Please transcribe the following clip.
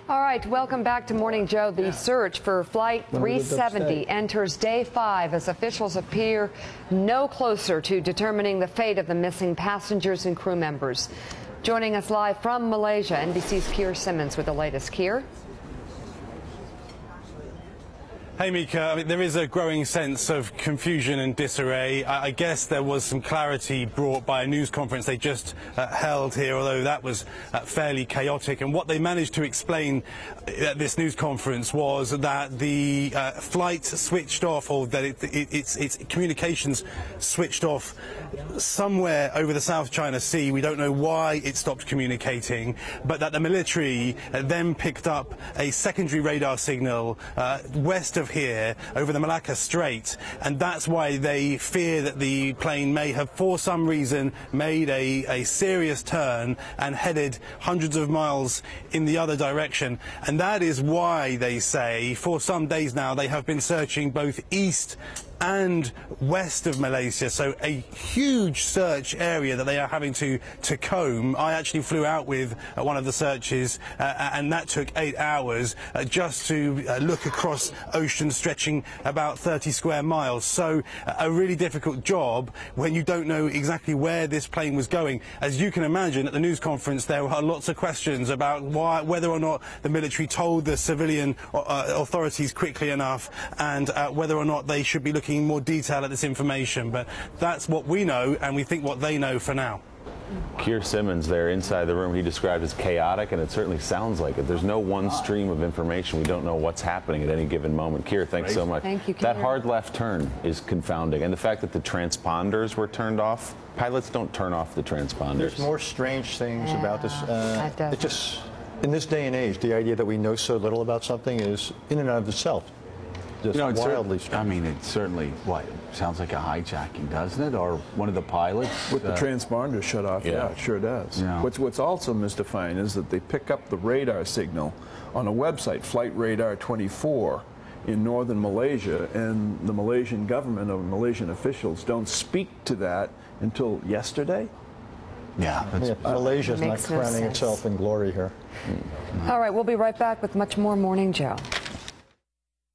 All right, welcome back to Morning Joe. The search for Flight 370 enters day 5 as officials appear no closer to determining the fate of the missing passengers and crew members. Joining us live from Malaysia, NBC's Keir Simmons with the latest. Keir? Hey Mika, I mean, there is a growing sense of confusion and disarray. I guess there was some clarity brought by a news conference they just held here, although that was fairly chaotic. And what they managed to explain at this news conference was that the flight switched off, or that its communications switched off somewhere over the South China Sea. We don't know why it stopped communicating, but that the military then picked up a secondary radar signal west of here over the Malacca Strait, and that's why they fear that the plane may have for some reason made a serious turn and headed hundreds of miles in the other direction. And that is why they say for some days now they have been searching both east and west of Malaysia, so a huge search area that they are having to comb. I actually flew out with one of the searches and that took 8 hours just to look across ocean stretching about 30 square miles. So a really difficult job when you don't know exactly where this plane was going. As you can imagine, at the news conference there were lots of questions about whether or not the military told the civilian authorities quickly enough, and whether or not they should be looking in more detail at this information. But that's what we know, and we think what they know for now. Keir Simmons there inside the room, he described as chaotic, and it certainly sounds like it. There's no one stream of information. We don't know what's happening at any given moment. Keir, thanks so much. Thank you, Keir. That hard left turn is confounding, and the fact that the transponders were turned off. Pilots don't turn off the transponders. There's more strange things about this. It just, in this day and age, the idea that we know so little about something is, in and of itself, just wildly strange. I mean, it certainly, sounds like a hijacking, doesn't it? Or one of the pilots? With the transponder shut off, yeah, it sure does. Yeah. What's also mystifying is that they pick up the radar signal on a website, Flight Radar 24, in northern Malaysia, and the Malaysian government or Malaysian officials don't speak to that until yesterday. Yeah, Malaysia's not crowning itself in glory here. All right, we'll be right back with much more Morning Joe.